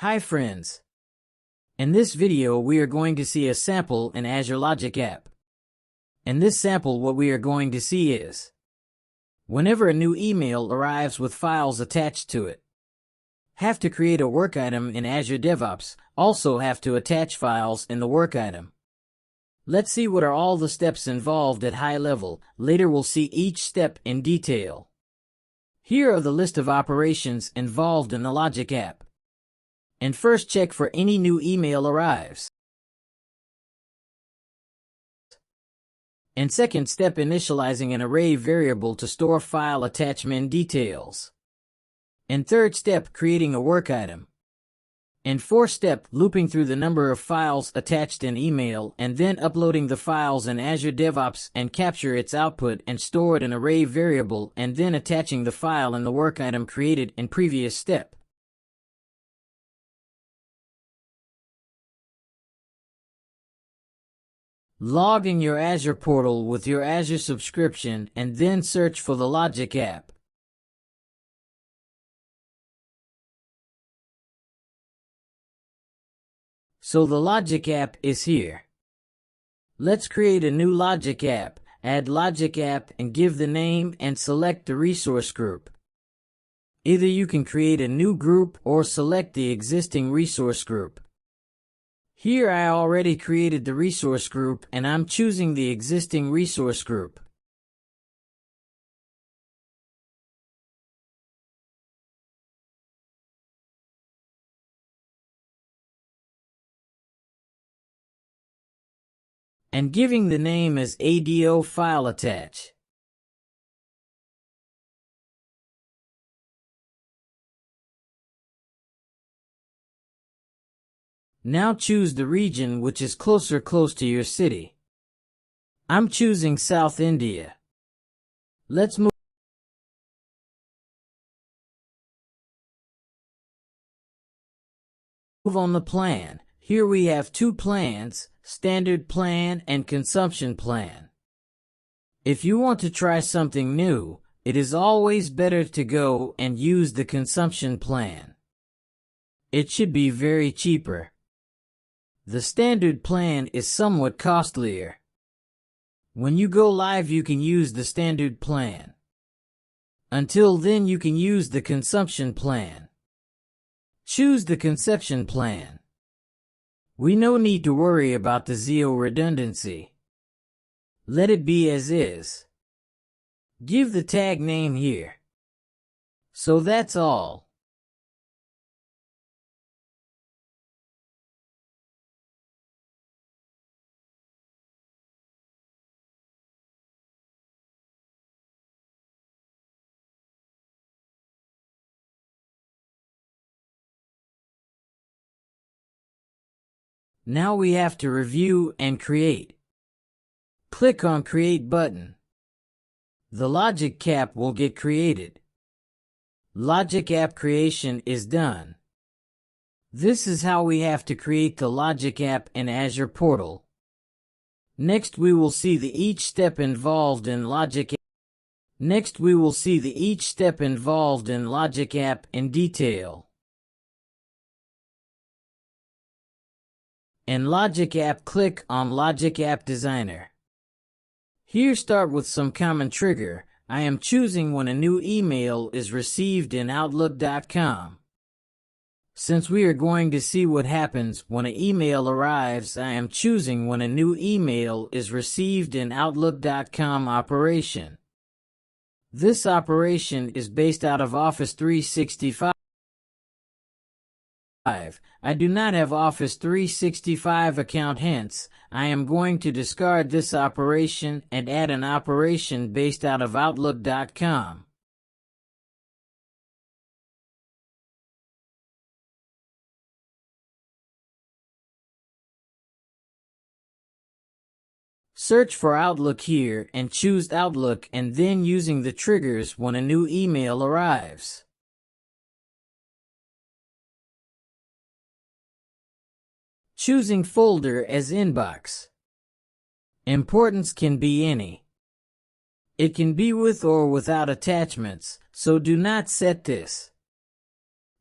Hi friends. In this video we are going to see a sample in Azure Logic app. In this sample what we are going to see is whenever a new email arrives with files attached to it. Have to create a work item in Azure DevOps, also have to attach files in the work item. Let's see what are all the steps involved at high level. Later we'll see each step in detail. Here are the list of operations involved in the Logic app. And first check for any new email arrives. And second step, initializing an array variable to store file attachment details. And third step, creating a work item. And fourth step, looping through the number of files attached in email and then uploading the files in Azure DevOps and capture its output and store it in array variable and then attaching the file in the work item created in previous step. Log in your Azure portal with your Azure subscription and then search for the Logic app. So the Logic app is here. Let's create a new Logic app. Add Logic app and give the name and select the resource group. Either you can create a new group or select the existing resource group. Here I already created the resource group and I'm choosing the existing resource group. And giving the name as ADO file attach. Now choose the region which is close to your city. I'm choosing South India. Let's move on the plan. Here we have two plans, standard plan and consumption plan. If you want to try something new, it is always better to go and use the consumption plan. It should be very cheaper. The standard plan is somewhat costlier. When you go live you can use the standard plan. Until then you can use the consumption plan. Choose the consumption plan. We no need to worry about the zero redundancy. Let it be as is. Give the tag name here. So that's all. Now we have to review and create. Click on Create button. The Logic app will get created. Logic app creation is done. This is how we have to create the Logic app in Azure portal. Next we will see each step involved in Logic app. Next we will see each step involved in Logic app in detail. In Logic app, click on Logic app designer. Here start with some common trigger. I am choosing when a new email is received in Outlook.com. Since we are going to see what happens when an email arrives, I am choosing when a new email is received in Outlook.com operation. This operation is based out of Office 365. I do not have Office 365 account, hence, I am going to discard this operation and add an operation based out of Outlook.com. Search for Outlook here and choose Outlook and then using the triggers when a new email arrives. Choosing folder as inbox. Importance can be any. It can be with or without attachments, so do not set this.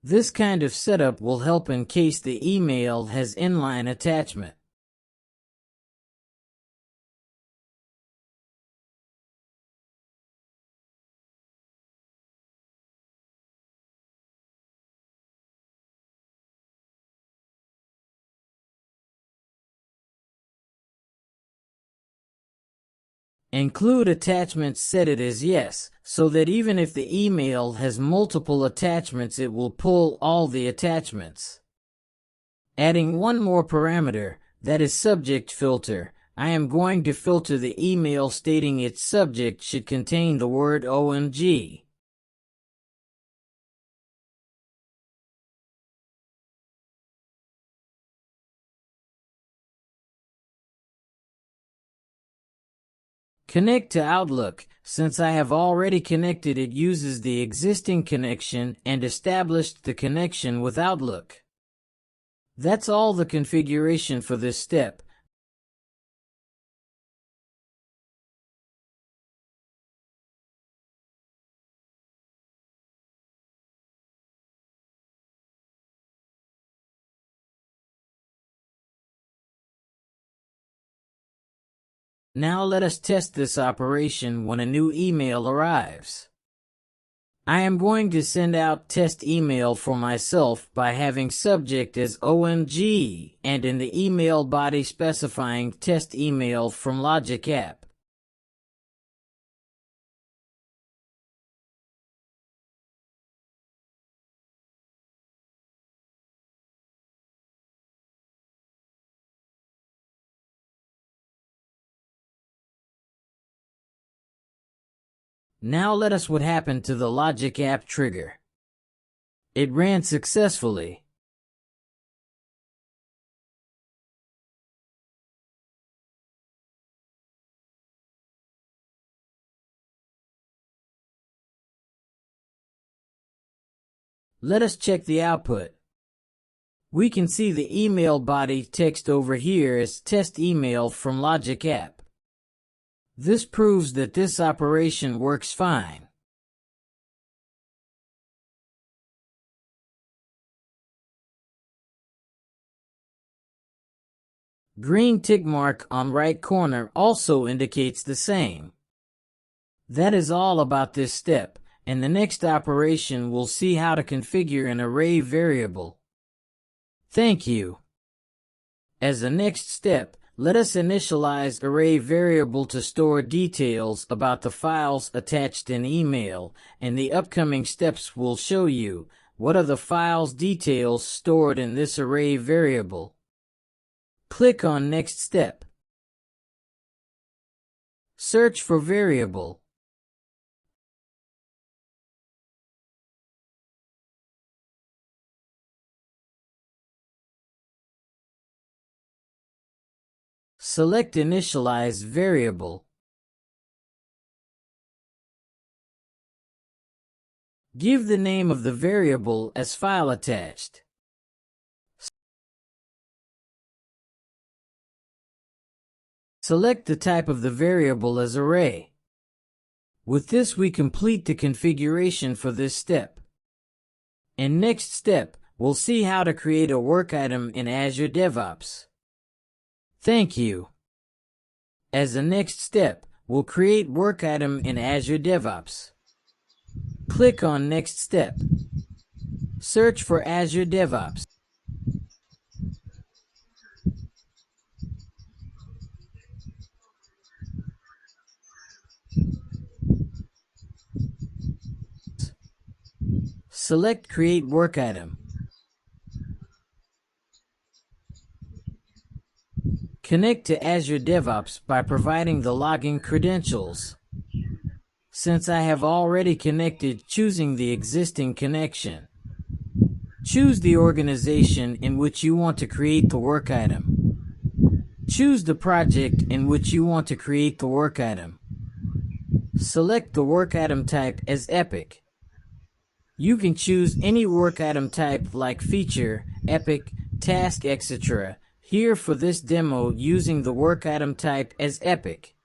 This kind of setup will help in case the email has inline attachment. Include attachments, set it as yes, so that even if the email has multiple attachments, it will pull all the attachments. Adding one more parameter, that is subject filter. I am going to filter the email stating its subject should contain the word OMG. Connect to Outlook. Since I have already connected, it uses the existing connection and established the connection with Outlook. That's all the configuration for this step. Now let us test this operation when a new email arrives. I am going to send out test email for myself by having subject as OMG and in the email body specifying test email from Logic app. Now let us what happened to the Logic app trigger. It ran successfully. Let us check the output. We can see the email body text over here as test email from Logic app. This proves that this operation works fine. Green tick mark on right corner also indicates the same. That is all about this step. In the next operation, we'll see how to configure an array variable. Thank you. As the next step, let us initialize array variable to store details about the files attached in email, and the upcoming steps will show you what are the files details stored in this array variable. Click on Next Step. Search for variable. Select Initialize Variable. Give the name of the variable as file attached. Select the type of the variable as array. With this, we complete the configuration for this step. In next step, we'll see how to create a work item in Azure DevOps. Thank you. As the next step, we'll create work item in Azure DevOps. Click on Next Step. Search for Azure DevOps. Select Create Work Item. Connect to Azure DevOps by providing the login credentials. Since I have already connected, choosing the existing connection. Choose the organization in which you want to create the work item. Choose the project in which you want to create the work item. Select the work item type as Epic. You can choose any work item type like feature, epic, task, etc. Here for this demo, using the work item type as Epic.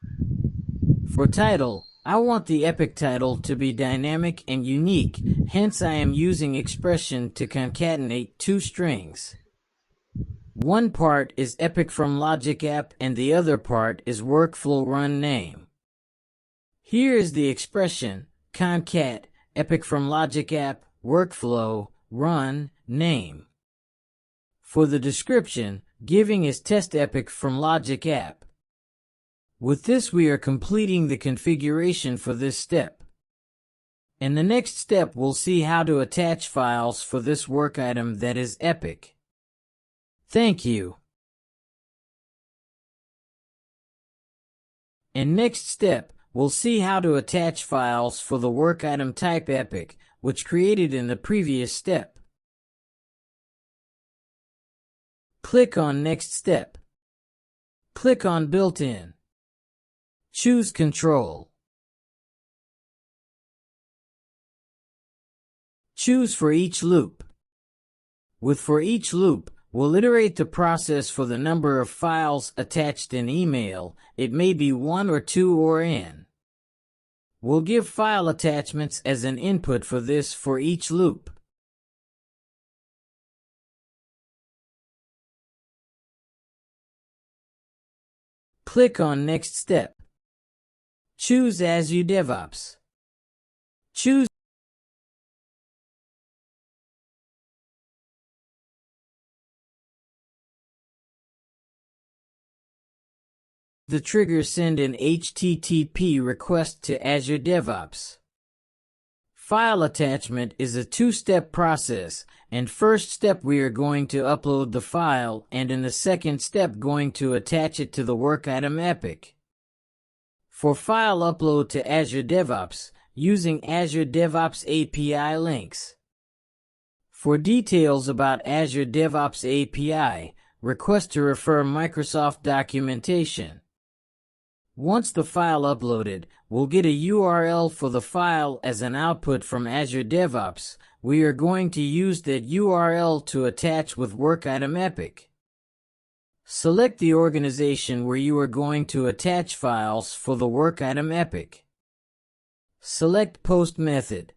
For title, I want the epic title to be dynamic and unique, hence I am using expression to concatenate two strings. One part is epic from logic app and the other part is workflow run name. Here is the expression, concat, epic from logic app, workflow, run, name. For the description, giving is test epic from logic app. With this we are completing the configuration for this step. In the next step we'll see how to attach files for this work item that is epic. Thank you. In next step, we'll see how to attach files for the work item type epic, which created in the previous step. Click on Next Step. Click on Built-in. Choose Control. Choose For Each Loop. With For Each Loop, we'll iterate the process for the number of files attached in email. It may be 1 or 2 or n. We'll give file attachments as an input for this for each loop. Click on Next Step. Choose Azure DevOps. Choose the trigger send an HTTP request to Azure DevOps. File attachment is a two-step process, and first step we are going to upload the file and in the second step going to attach it to the work item epic. For file upload to Azure DevOps, using Azure DevOps API links. For details about Azure DevOps API, request to refer Microsoft documentation. Once the file uploaded, we'll get a URL for the file as an output from Azure DevOps. We are going to use that URL to attach with work item epic. Select the organization where you are going to attach files for the work item epic. Select Post method.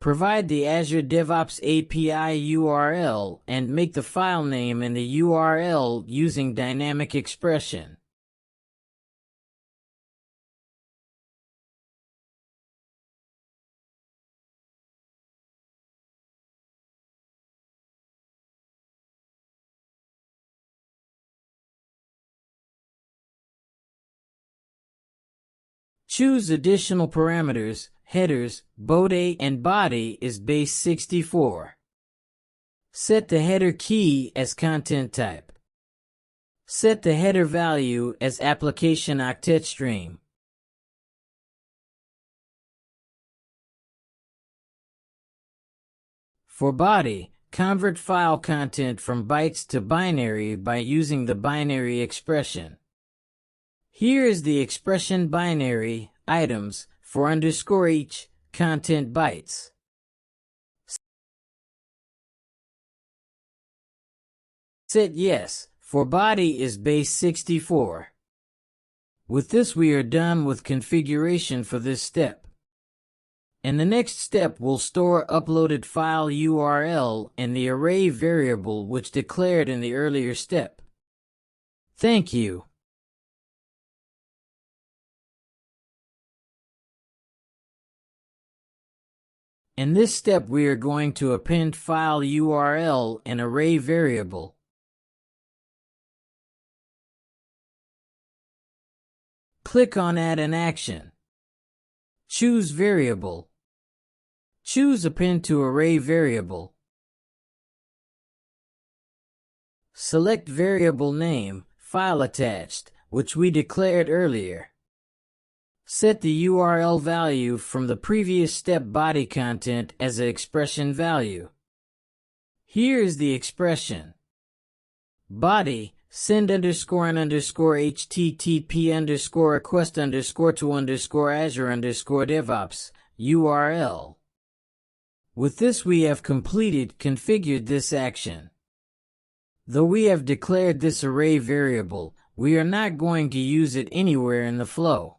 Provide the Azure DevOps API URL and make the file name and the URL using dynamic expression. Choose additional parameters, headers, body and body is base 64. Set the header key as content type. Set the header value as application octet stream. For body, convert file content from bytes to binary by using the binary expression. Here is the expression binary, items, for underscore each, content bytes. Set yes, for body is base 64. With this we are done with configuration for this step. In the next step we'll store uploaded file URL in the array variable which declared in the earlier step. Thank you. In this step we are going to append file URL in array variable. Click on Add an action. Choose Variable. Choose Append to Array Variable. Select Variable Name, File Attached, which we declared earlier. Set the URL value from the previous step body content as an expression value. Here is the expression. Body, send underscore and underscore HTTP underscore request underscore to underscore Azure underscore DevOps, URL. With this we have configured this action. Though we have declared this array variable, we are not going to use it anywhere in the flow.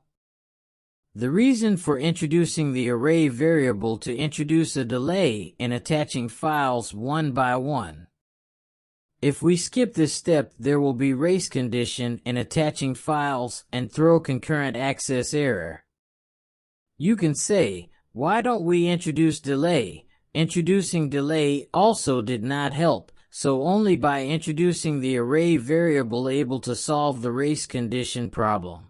The reason for introducing the array variable to introduce a delay in attaching files one by one. If we skip this step, there will be race condition in attaching files and throw concurrent access error. You can say, why don't we introduce delay? Introducing delay also did not help, so only by introducing the array variable able to solve the race condition problem.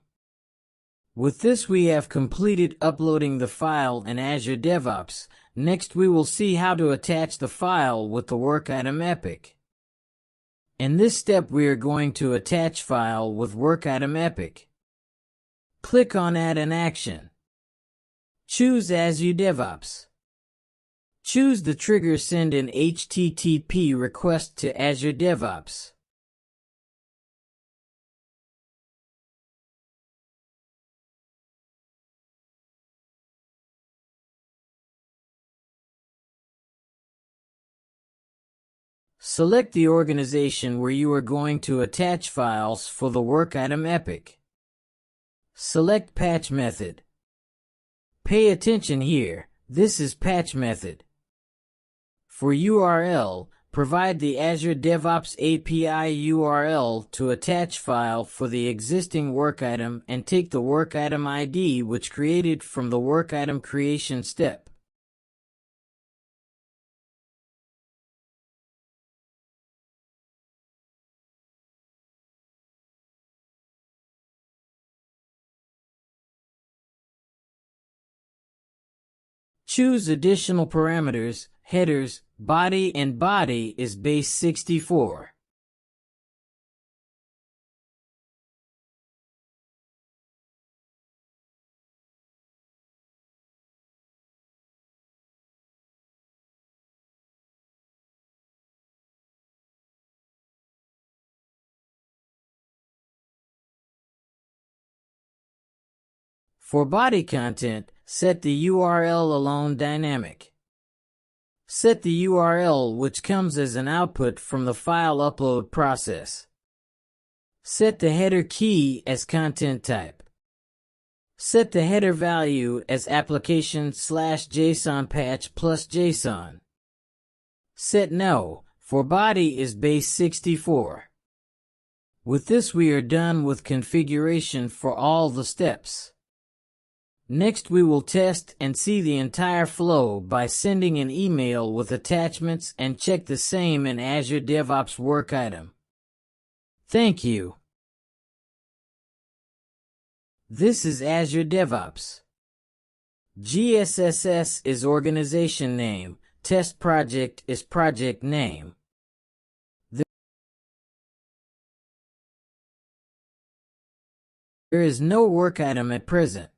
With this we have completed uploading the file in Azure DevOps. Next we will see how to attach the file with the workitem epic. In this step we are going to attach file with workitem epic. Click on Add an Action. Choose Azure DevOps. Choose the trigger Send an HTTP request to Azure DevOps. Select the organization where you are going to attach files for the workitem epic. Select Patch Method. Pay attention here, this is Patch Method. For URL, provide the Azure DevOps API URL to attach file for the existing workitem and take the workitem ID which created from the workitem creation step. Choose additional parameters, headers, body and body is base 64. For body content, set the URL alone dynamic. Set the URL which comes as an output from the file upload process. Set the header key as content type. Set the header value as application/JSON patch plus JSON. Set no, for body is base 64. With this we are done with configuration for all the steps. Next we will test and see the entire flow by sending an email with attachments and check the same in Azure DevOps workitem. Thank you. This is Azure DevOps. GSSS is organization name, test project is project name. There is no workitem at present.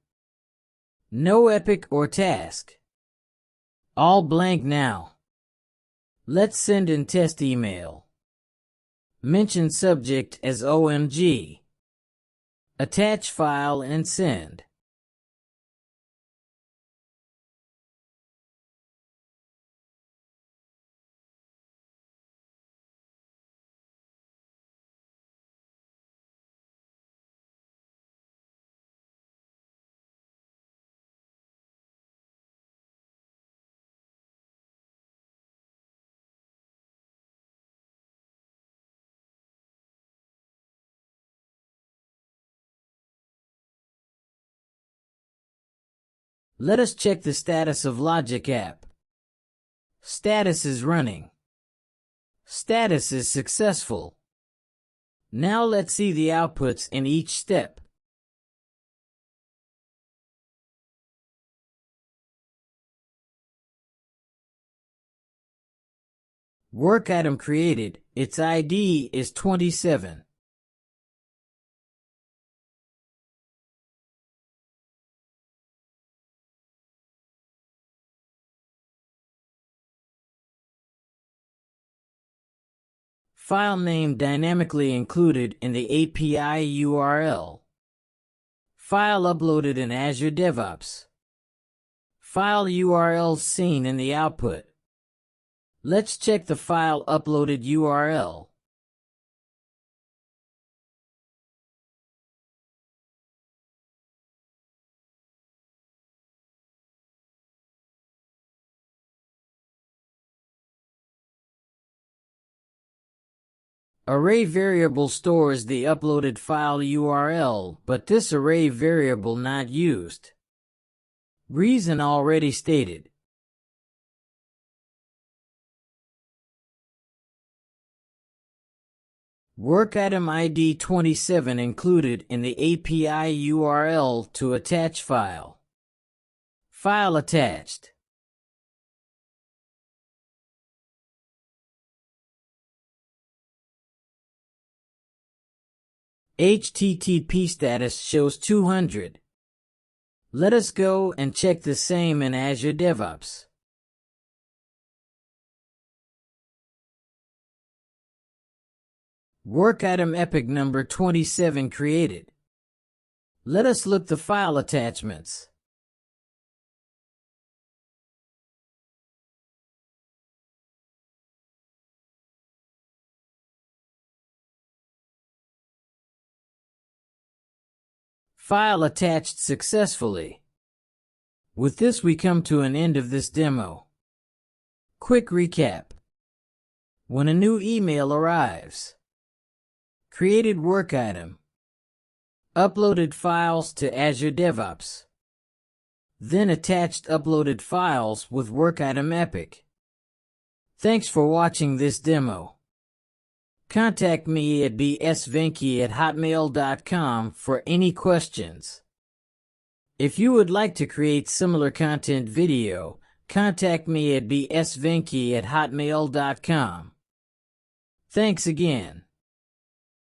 No epic or task. All blank now. Let's send and test email. Mention subject as OMG. Attach file and send. Let us check the status of Logic app. Status is running. Status is successful. Now let's see the outputs in each step. Workitem created, its ID is 27. File name dynamically included in the API URL. File uploaded in Azure DevOps. File URL seen in the output. Let's check the file uploaded URL. Array variable stores the uploaded file URL, but this array variable not used. Reason already stated. Workitem ID 27 included in the API URL to attach file. File attached. HTTP status shows 200. Let us go and check the same in Azure DevOps. Workitem epic number 27 created. Let us look the file attachments. File attached successfully. With this we come to an end of this demo. Quick recap. When a new email arrives, created workitem, uploaded files to Azure DevOps, then attached uploaded files with workitem epic. Thanks for watching this demo. Contact me at bsvenki@hotmail.com for any questions. If you would like to create similar content video, contact me at bsvenki@hotmail.com. Thanks again.